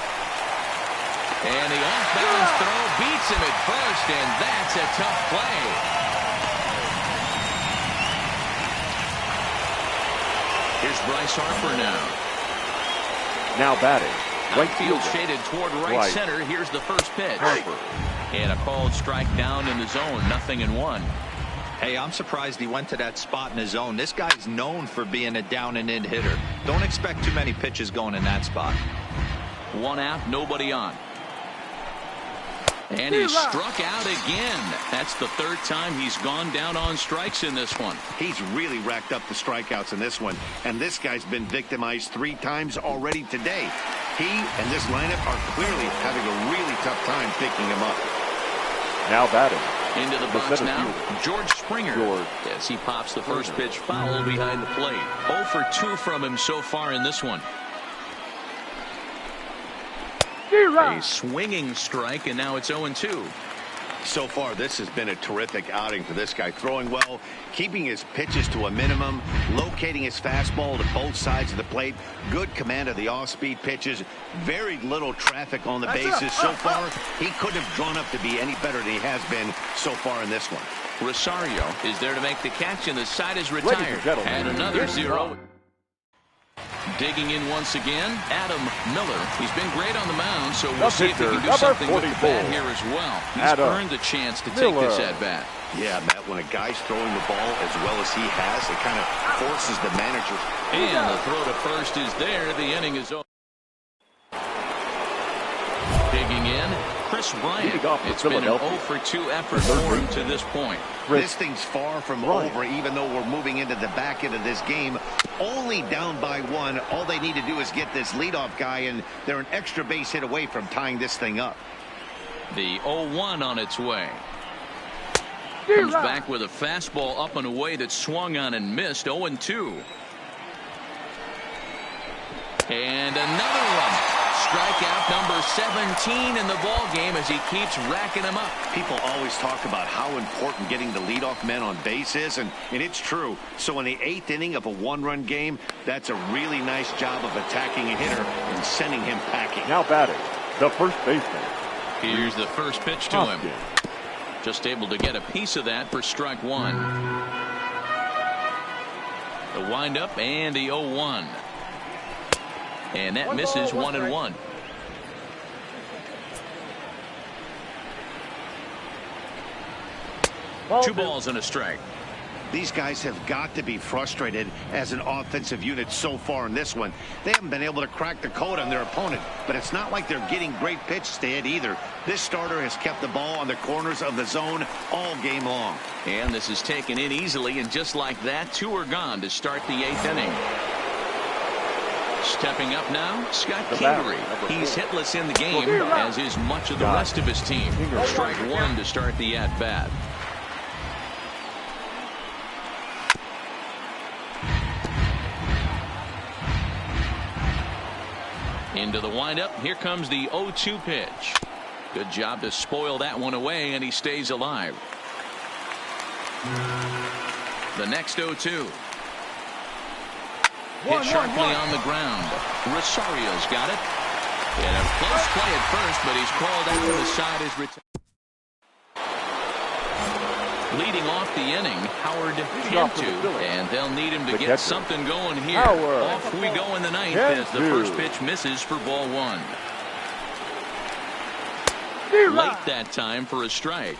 And the off-balance throw beats him at first, and that's a tough play. Here's Bryce Harper now. Now batting. Right field shaded toward right center. Here's the first pitch. Harper. And a called strike down in the zone. 0-1. Hey, I'm surprised he went to that spot in his zone. This guy's known for being a down and in hitter. Don't expect too many pitches going in that spot. 1 out, nobody on. And he's struck out again. That's the 3rd time he's gone down on strikes in this one. He's really racked up the strikeouts in this one. And this guy's been victimized 3 times already today. He and this lineup are clearly having a really tough time picking him up. Now batting. Into the box now, George Springer. As he pops the first pitch foul behind the plate. 0 for 2 from him so far in this one. A swinging strike, and now it's 0-2. So far, this has been a terrific outing for this guy. Throwing well, keeping his pitches to a minimum, locating his fastball to both sides of the plate, good command of the off-speed pitches, very little traffic on the bases. So far, he couldn't have drawn up to be any better than he has been so far in this one. Rosario is there to make the catch, and the side is retired. And another 0. Digging in once again, Adam Miller. He's been great on the mound, so we'll see if he can do something with the bat here as well. He's earned the chance to take this at-bat. Yeah, Matt, when a guy's throwing the ball as well as he has, it kind of forces the manager. And the throw to first is there. The inning is over. Digging in, Chris Bryant. It's been an 0 for 2 effort for him to this point. This thing's far from over, even though we're moving into the back end of this game. Only down by 1. All they need to do is get this leadoff guy, and they're an extra base hit away from tying this thing up. The 0-1 on its way. Comes back with a fastball up and away that swung on and missed. 0-2. And another one. strikeout number 17 in the ball game as he keeps racking them up. People always talk about how important getting the leadoff man on base is, and it's true. So in the 8th inning of a one-run game, that's a really nice job of attacking a hitter and sending him packing. Now batting, the first baseman. Here's the first pitch to him. Just able to get a piece of that for strike one. The windup and the 0-1. And that misses 1-1. Two balls and a strike. These guys have got to be frustrated as an offensive unit so far in this one. They haven't been able to crack the code on their opponent, but it's not like they're getting great pitches to hit either. This starter has kept the ball on the corners of the zone all game long. And this is taken in easily, and just like that, 2 are gone to start the 8th inning. Stepping up now, Scott Kingery. He's hitless in the game, as is much of the rest of his team. Strike one to start the at-bat. Into the windup. Here comes the 0-2 pitch. Good job to spoil that one away, and he stays alive. The next 0-2. Hit sharply on the ground. Rosario's got it. And a close play at first, but he's called out to the side as retired. Leading off the inning, Howard Cantu, and they'll need him to get something going here. Off we go in the 9th as the first pitch misses for ball one. Late that time for a strike.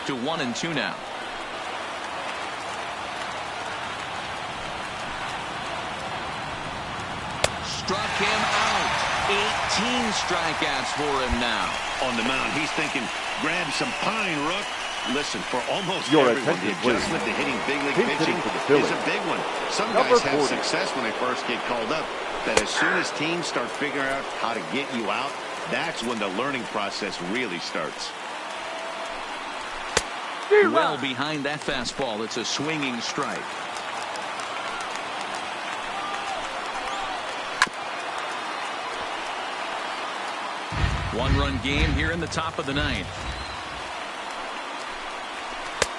To 1-2 now. Struck him out. 18 strikeouts for him now. On the mound, he's thinking, grab some pine, Rook. Listen, for almost everyone, the adjustment to hitting big league pitching is a big one. Some guys have success when they first get called up, but as soon as teams start figuring out how to get you out, that's when the learning process really starts. Well behind that fastball, it's a swinging strike. One-run game here in the top of the 9th.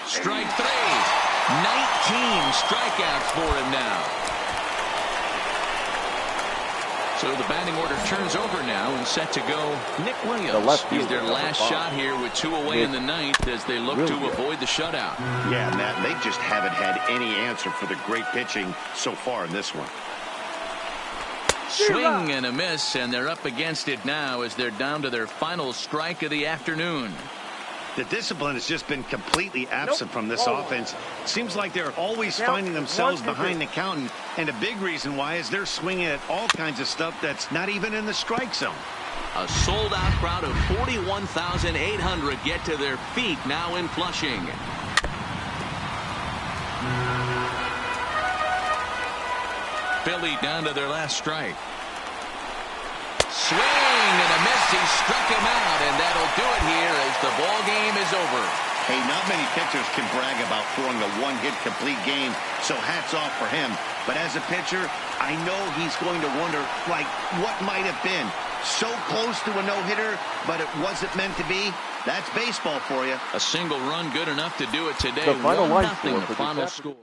Strike 3. 19 strikeouts for him now. So the batting order turns over now and set to go Nick Williams. He's their last shot here with 2 away in the 9th as they look to avoid the shutout. Yeah, Matt, they just haven't had any answer for the great pitching so far in this one. Swing and a miss, and they're up against it now as they're down to their final strike of the afternoon. The discipline has just been completely absent from this offense. It seems like they're always finding themselves behind the count, and a big reason why is they're swinging at all kinds of stuff that's not even in the strike zone. A sold-out crowd of 41,800 get to their feet now in Flushing. Philly down to their last strike. Swing and a miss. He struck him out, and that'll do it here as the ball game is over. Hey, not many pitchers can brag about throwing a one-hit complete game, so hats off for him. But as a pitcher, I know he's going to wonder, like, what might have been. So close to a no-hitter, but it wasn't meant to be. That's baseball for you. A single run good enough to do it today. The final line 1-0 the final score.